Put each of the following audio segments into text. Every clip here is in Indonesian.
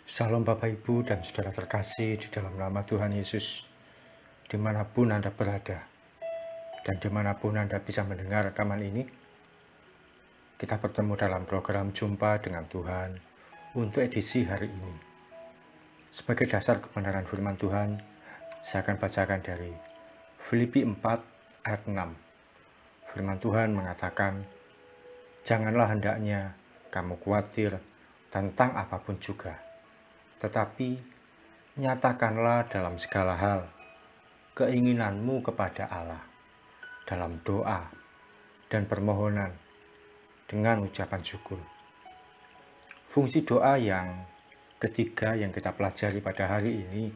Salam Bapak Ibu dan Saudara terkasih di dalam nama Tuhan Yesus, dimanapun Anda berada, dan dimanapun Anda bisa mendengar rekaman ini, kita bertemu dalam program Jumpa dengan Tuhan untuk edisi hari ini. Sebagai dasar kebenaran firman Tuhan, saya akan bacakan dari Filipi 4 ayat 6. Firman Tuhan mengatakan, "Janganlah hendaknya kamu khawatir tentang apapun juga, tetapi nyatakanlah dalam segala hal keinginanmu kepada Allah dalam doa dan permohonan dengan ucapan syukur." Fungsi doa yang ketiga yang kita pelajari pada hari ini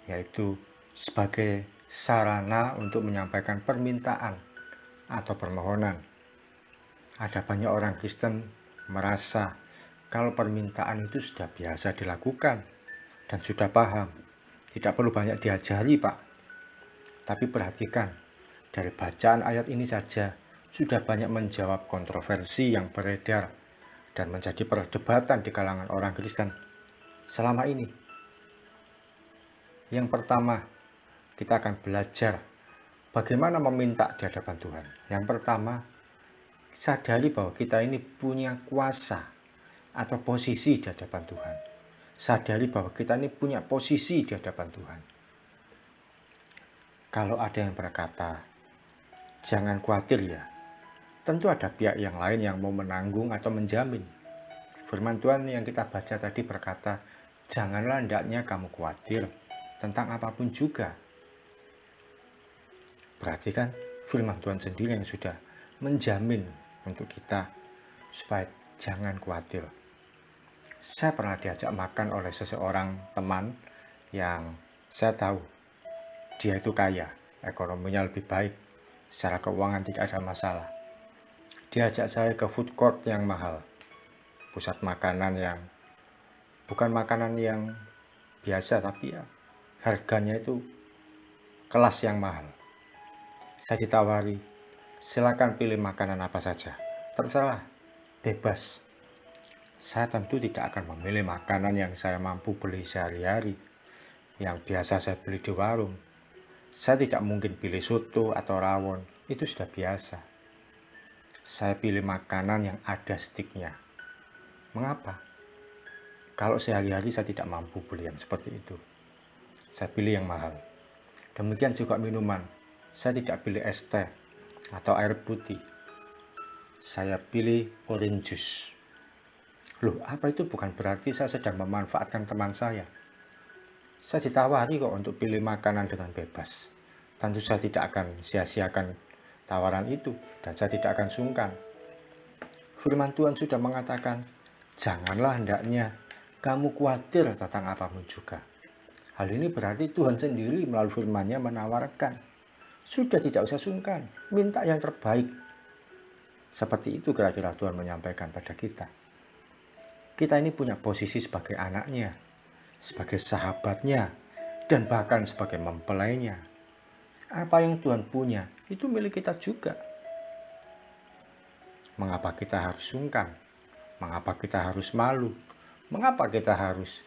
yaitu sebagai sarana untuk menyampaikan permintaan atau permohonan. Ada banyak orang Kristen merasa kalau permintaan itu sudah biasa dilakukan dan sudah paham, tidak perlu banyak diajari, Pak. Tapi perhatikan, dari bacaan ayat ini saja sudah banyak menjawab kontroversi yang beredar dan menjadi perdebatan di kalangan orang Kristen selama ini. Yang pertama, kita akan belajar bagaimana meminta di hadapan Tuhan. Yang pertama, sadari bahwa kita ini punya kuasa atau posisi di hadapan Tuhan. Sadari bahwa kita ini punya posisi di hadapan Tuhan. Kalau ada yang berkata, "Jangan khawatir ya," tentu ada pihak yang lain yang mau menanggung atau menjamin. Firman Tuhan yang kita baca tadi berkata, "Janganlah hendaknya kamu khawatir tentang apapun juga." Berarti kan firman Tuhan sendiri yang sudah menjamin untuk kita supaya jangan khawatir. Saya pernah diajak makan oleh seseorang teman yang saya tahu dia itu kaya, ekonominya lebih baik, secara keuangan tidak ada masalah. Dia ajak saya ke food court yang mahal, pusat makanan yang bukan makanan yang biasa, tapi ya harganya itu kelas yang mahal. Saya ditawari, "Silakan pilih makanan apa saja, terserah, bebas." Saya tentu tidak akan memilih makanan yang saya mampu beli sehari-hari, yang biasa saya beli di warung. Saya tidak mungkin pilih soto atau rawon, itu sudah biasa. Saya pilih makanan yang ada stiknya. Mengapa? Kalau sehari-hari saya tidak mampu beli yang seperti itu, saya pilih yang mahal. Demikian juga minuman, saya tidak pilih es teh atau air putih. Saya pilih orange juice. Loh, apa itu? Bukan berarti saya sedang memanfaatkan teman saya. Saya ditawari kok untuk pilih makanan dengan bebas. Tentu saya tidak akan sia-siakan tawaran itu dan saya tidak akan sungkan. Firman Tuhan sudah mengatakan, "Janganlah hendaknya kamu khawatir tentang apapun juga." Hal ini berarti Tuhan sendiri melalui firman-Nya menawarkan, sudah tidak usah sungkan, minta yang terbaik. Seperti itu kira-kira Tuhan menyampaikan pada kita. Kita ini punya posisi sebagai anaknya, sebagai sahabatnya, dan bahkan sebagai mempelainya. Apa yang Tuhan punya, itu milik kita juga. Mengapa kita harus sungkan? Mengapa kita harus malu? Mengapa kita harus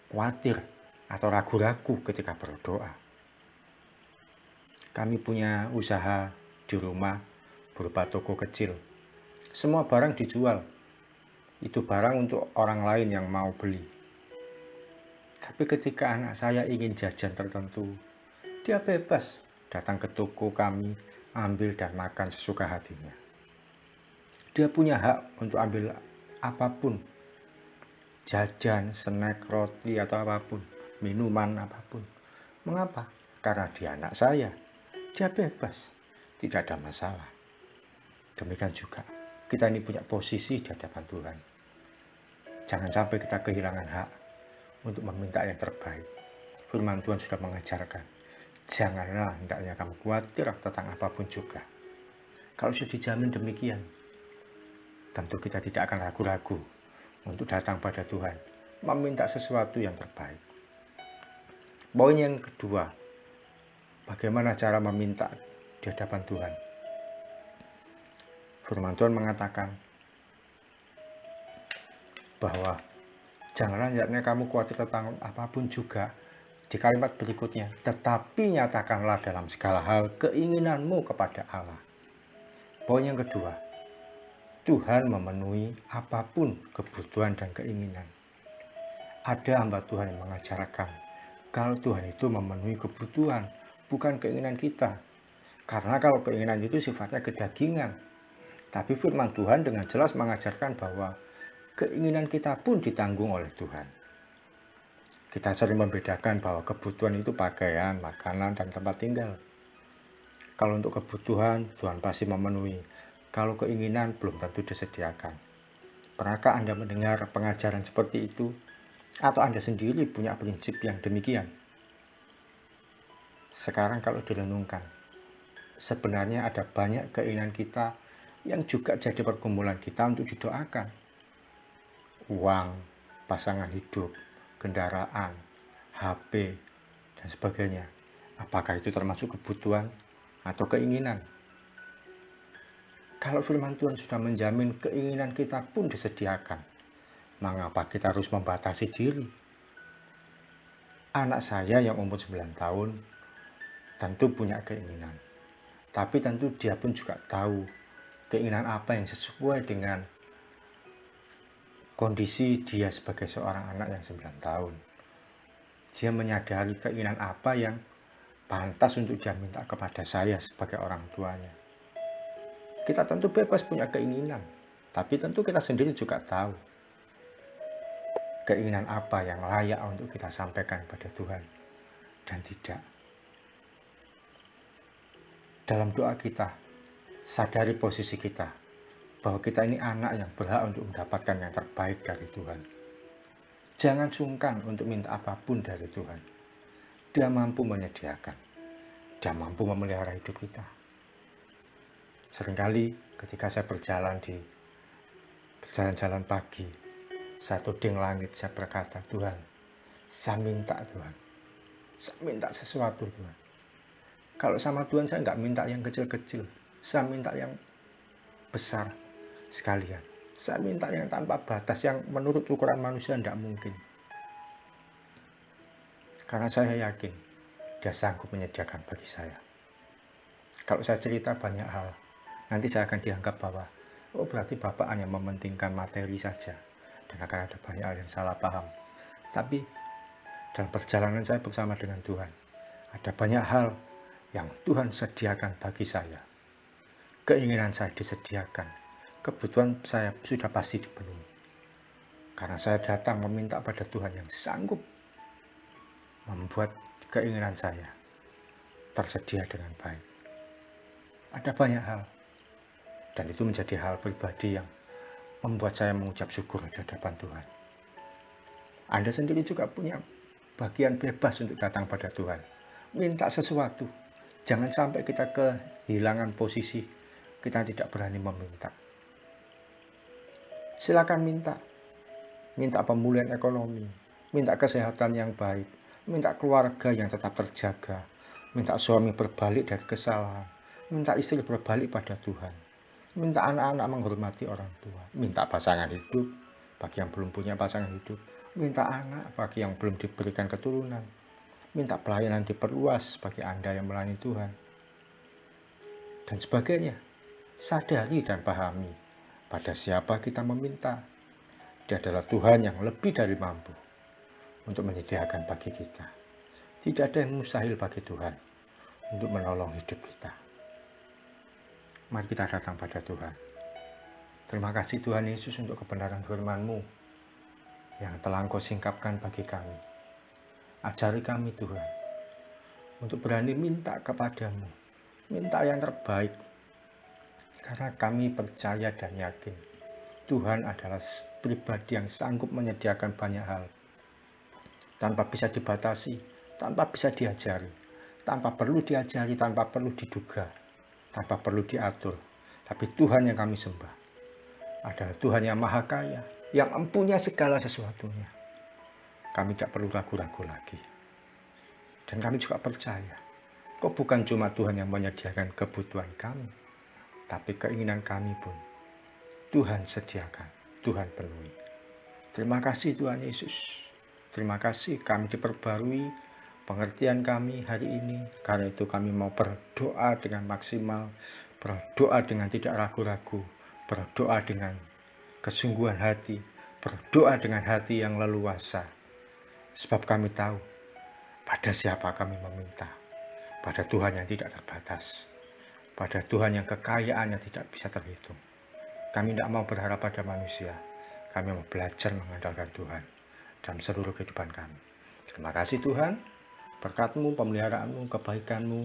khawatir atau ragu-ragu ketika berdoa? Kami punya usaha di rumah berupa toko kecil. Semua barang dijual. Itu barang untuk orang lain yang mau beli. Tapi ketika anak saya ingin jajan tertentu, dia bebas datang ke toko kami, ambil dan makan sesuka hatinya. Dia punya hak untuk ambil apapun, jajan, snack, roti atau apapun, minuman apapun. Mengapa? Karena dia anak saya. Dia bebas, tidak ada masalah. Demikian juga, kita ini punya posisi di hadapan Tuhan. Jangan sampai kita kehilangan hak untuk meminta yang terbaik. Firman Tuhan sudah mengajarkan, janganlah hendaknya kamu khawatir tentang apapun juga. Kalau sudah dijamin demikian, tentu kita tidak akan ragu-ragu untuk datang pada Tuhan, meminta sesuatu yang terbaik. Poin yang kedua, bagaimana cara meminta di hadapan Tuhan? Firman Tuhan mengatakan bahwa Janganlah hendaknya kamu khawatir tentang apapun juga. Di kalimat berikutnya, tetapi nyatakanlah dalam segala hal keinginanmu kepada Allah. Poin yang kedua, Tuhan memenuhi apapun kebutuhan dan keinginan. Ada hamba Tuhan yang mengajarkan kalau Tuhan itu memenuhi kebutuhan, bukan keinginan kita. Karena kalau keinginan itu sifatnya kedagingan. Tapi firman Tuhan dengan jelas mengajarkan bahwa keinginan kita pun ditanggung oleh Tuhan. Kita sering membedakan bahwa kebutuhan itu pakaian, makanan, dan tempat tinggal. Kalau untuk kebutuhan, Tuhan pasti memenuhi. Kalau keinginan, belum tentu disediakan. Pernahkah Anda mendengar pengajaran seperti itu? Atau Anda sendiri punya prinsip yang demikian? Sekarang kalau direnungkan, sebenarnya ada banyak keinginan kita yang juga jadi pergumulan kita untuk didoakan. Uang, pasangan hidup, kendaraan, HP, dan sebagainya. Apakah itu termasuk kebutuhan atau keinginan? Kalau firman Tuhan sudah menjamin keinginan kita pun disediakan, mengapa kita harus membatasi diri? Anak saya yang umur 9 tahun tentu punya keinginan, tapi tentu dia pun juga tahu keinginan apa yang sesuai dengan kondisi dia sebagai seorang anak yang 9 tahun. Dia menyadari keinginan apa yang pantas untuk dia minta kepada saya sebagai orang tuanya. Kita tentu bebas punya keinginan, tapi tentu kita sendiri juga tahu keinginan apa yang layak untuk kita sampaikan kepada Tuhan dan tidak. Dalam doa kita, sadari posisi kita, bahwa kita ini anak yang berhak untuk mendapatkan yang terbaik dari Tuhan. Jangan sungkan untuk minta apapun dari Tuhan. Dia mampu menyediakan. Dia mampu memelihara hidup kita. Seringkali ketika saya berjalan di jalan-jalan pagi, saya tuding langit, saya berkata, Tuhan, saya minta Tuhan. Saya minta sesuatu Tuhan. Kalau sama Tuhan saya nggak minta yang kecil-kecil. Saya minta yang besar sekalian. Saya minta yang tanpa batas, yang menurut ukuran manusia tidak mungkin. Karena saya yakin dia sanggup menyediakan bagi saya. Kalau saya cerita banyak hal, nanti saya akan dianggap bahwa oh berarti Bapak hanya mementingkan materi saja, dan akan ada banyak hal yang salah paham. Tapi dalam perjalanan saya bersama dengan Tuhan, ada banyak hal yang Tuhan sediakan bagi saya. Keinginan saya disediakan, kebutuhan saya sudah pasti dipenuhi. Karena saya datang meminta pada Tuhan yang sanggup membuat keinginan saya tersedia dengan baik. Ada banyak hal, dan itu menjadi hal pribadi yang membuat saya mengucap syukur di hadapan Tuhan. Anda sendiri juga punya bagian bebas untuk datang pada Tuhan. Minta sesuatu. Jangan sampai kita kehilangan posisi, kita tidak berani meminta. Silakan minta. Minta pemulihan ekonomi, minta kesehatan yang baik, minta keluarga yang tetap terjaga, minta suami berbalik dari kesalahan, minta istri berbalik pada Tuhan, minta anak-anak menghormati orang tua, minta pasangan hidup bagi yang belum punya pasangan hidup, minta anak bagi yang belum diberikan keturunan, minta pelayanan diperluas bagi Anda yang melayani Tuhan, dan sebagainya. Sadari dan pahami pada siapa kita meminta. Dia adalah Tuhan yang lebih dari mampu untuk menyediakan bagi kita. Tidak ada yang mustahil bagi Tuhan untuk menolong hidup kita. Mari kita datang pada Tuhan. Terima kasih Tuhan Yesus untuk kebenaran firman-Mu yang telah Engkau singkapkan bagi kami. Ajari kami Tuhan untuk berani minta kepadamu, minta yang terbaik, karena kami percaya dan yakin Tuhan adalah pribadi yang sanggup menyediakan banyak hal tanpa bisa dibatasi, tanpa bisa diajari, tanpa perlu diajari, tanpa perlu diduga, tanpa perlu diatur. Tapi Tuhan yang kami sembah adalah Tuhan yang maha kaya, yang mempunyai segala sesuatunya. Kami tidak perlu ragu-ragu lagi. Dan kami juga percaya, kok bukan cuma Tuhan yang menyediakan kebutuhan kami, tapi keinginan kami pun Tuhan sediakan, Tuhan penuhi. Terima kasih Tuhan Yesus. Terima kasih kami diperbarui pengertian kami hari ini. Karena itu kami mau berdoa dengan maksimal, berdoa dengan tidak ragu-ragu, berdoa dengan kesungguhan hati, berdoa dengan hati yang leluasa. Sebab kami tahu pada siapa kami meminta, pada Tuhan yang tidak terbatas, pada Tuhan yang kekayaannya tidak bisa terhitung. Kami tidak mau berharap pada manusia, kami mau belajar mengandalkan Tuhan dalam seluruh kehidupan kami. Terima kasih Tuhan, berkat-Mu, pemeliharaanmu, kebaikan-Mu,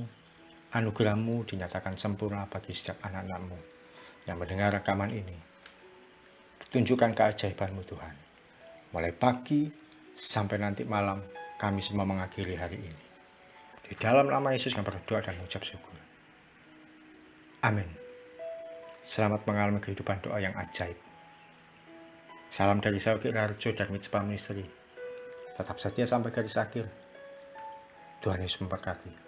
anugerah-Mu dinyatakan sempurna bagi setiap anak-anak-Mu yang mendengar rekaman ini. Tunjukkan keajaiban-Mu Tuhan. Mulai pagi sampai nanti malam kami semua mengakhiri hari ini. Di dalam nama Yesus kami berdoa dan mengucap syukur. Amin. Selamat mengalami kehidupan doa yang ajaib. Salam dari saya Uki Rarjo dan Mitspa Ministry. Tetap setia sampai garis akhir. Tuhan Yesus memberkati.